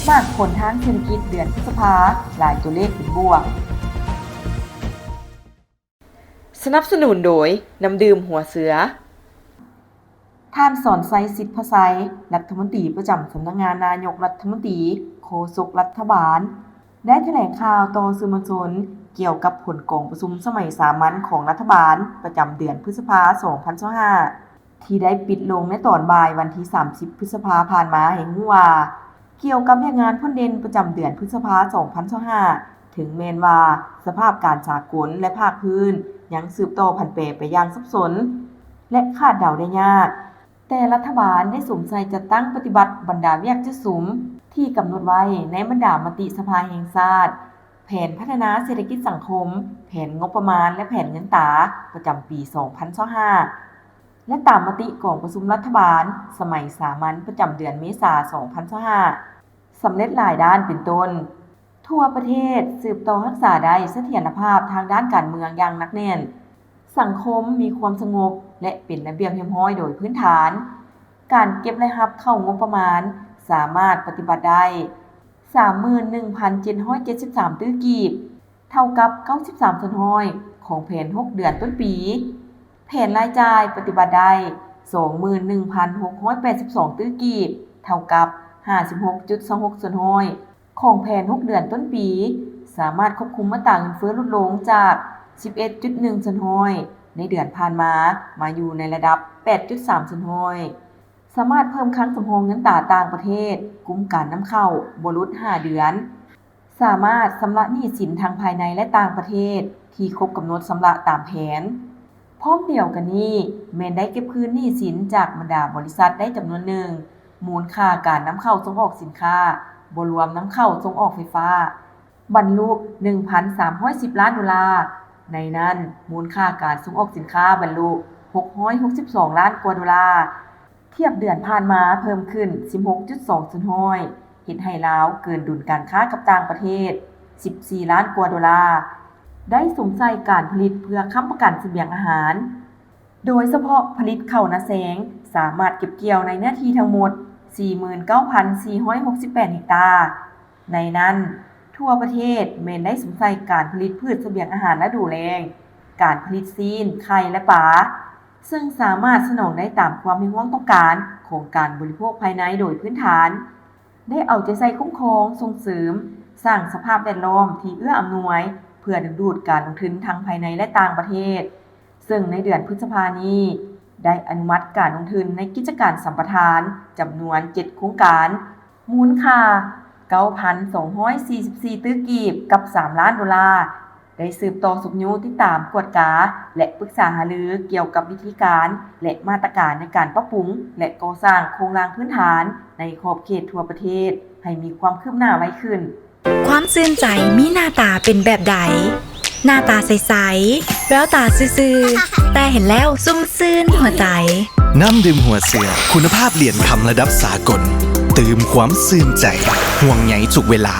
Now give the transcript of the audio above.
มากผลทางเศรษฐกิจเดือนพฤษภาหลายตัวเลขเป็นบวกสนับสนุนโดยน้ำดื่มหัวเสือท่านสอนไซสิทธิพไซรัฐมนตรีประจำสำนักงานนายกรัฐมนตรีโฆษกรัฐบาลได้แถลงข่าวต่อสื่อมวลชนเกี่ยวกับผลการประชุมสมัยสามัญของรัฐบาลประจำเดือนพฤษภาคม 2025 ที่ได้ปิดลงในตอนบ่ายวันที่ 30 พฤษภาคมผ่านมาให้รู้ว่าเกี่ยวกับงานพ้นเด่นประจำเดือนพฤษภาคม 2025 ถึงแม้ว่าสภาพการสากลและภาคพื้นยังสืบต่อผันแปรไปอย่างสับสนและคาดเดาได้ยากแต่รัฐบาลได้สมใจจัดตั้งปฏิบัติบรรดาเวียกจะสุมที่กำหนดไว้ในบรรดามติสภาแห่งชาติแผนพัฒนาเศรษฐกิจสังคมแผนงบประมาณและแผนเงินตราประจำปี 2025 และตามมติของประชุมรัฐบาลสมัยสามัญประจำเดือนเมษายน 2025 สำเร็จหลายด้านเป็นต้นทั่วประเทศสืบต่อรักษาได้เสถียรภาพทางด้านการเมืองอย่างหนักแน่นสังคมมีความสงบและเป็นระเบียบเรียบร้อยโดยพื้นฐานการเก็บและรับเข้างบประมาณสามารถปฏิบัติได้ 31,773 ตื้อกีบเท่ากับ 93 ส่วนห้อยของแผน 6 เดือนต้นปีแผนรายจ่ายปฏิบัติได้ 21,682 ตื้อกีบเท่ากับ 56.26 ส่วนห้อยของแผน 6 เดือนต้นปีสามารถควบคุมอัตราเงินเฟ้อลดลงจาก 11.1 ส่วนห้อยในเดือนผ่านมาอยู่ในระดับ 8.3 ส่วนห้อยสามารถเพิ่มครั้งสำรองเงินตราต่างประเทศกุมการนำเข้าบ่หลุด 5 เดือนสามารถชำระหนี้สินทางภายในและต่างประเทศที่ครบกำหนดชำระตามแผนพร้อมเดียวกันนี้แม้นได้เก็บคืนหนี้สินจากบรรดาบริษัทได้จำนวนหนึ่งมูลค่าการนำเข้าส่งออกสินค้าบ่รวมนำเข้าส่งออกไฟฟ้าบรรลุ 1,310 ล้านดอลลาร์ในนั้นมูลค่าการส่งออกสินค้าบรรลุ662 ล้านกว่าดอลลาร์เทียบเดือนผ่านมาเพิ่มขึ้น 16.2 ส่วนห้อยเฮ็ดให้ลาวเกินดุลการค้ากับต่างประเทศ 14 ล้านกว่าดอลลาร์ได้สงสัยการผลิตเพื่อค้ำประกันเสบียงอาหารโดยเฉพาะผลิตข้าวนาแสงสามารถเก็บเกี่ยวในเนื้อที่ทั้งหมด 49,468 เฮกตาร์ในนั้นทั่วประเทศแม้นได้สงสัยการผลิตพืชเสบียงอาหารฤดูแล้งการผลิตซีนไข่และปลาซึ่งสามารถสนองได้ตามความมีความต้องการของการบริโภคภายในโดยพื้นฐานได้เอาใจใส่คุ้มครองส่งเสริมสร้างสภาพแวดล้อมที่เอื้ออำนวยเพื่อดึงดูดการลงทุนทั้งภายในและต่างประเทศซึ่งในเดือนพฤษภาคมนี้ได้อนุมัติการลงทุนในกิจการสัมปทานจำนวน 7 โครงการมูลค่า 9,244 ตื้อกีบกับ 3 ล้านดอลลาร์ได้สืบต่อสุขยูติดตามกวดกาและปรึกษาหารือเกี่ยวกับวิธีการและมาตรการในการปรับปรุงและก่อสร้างโครงสร้างพื้นฐานในขอบเขตทั่วประเทศให้มีความคืบหน้าไวขึ้นความซื่นใจมีหน้าตาเป็นแบบใดหน้าตาใสๆแววตาซื่อๆแต่เห็นแล้วซุ่มซื่นหัวใจน้ำดื่มหัวเสือคุณภาพเหรียญคำระดับสากลตื่มความซื่นใจห่วงใยทุกเวลา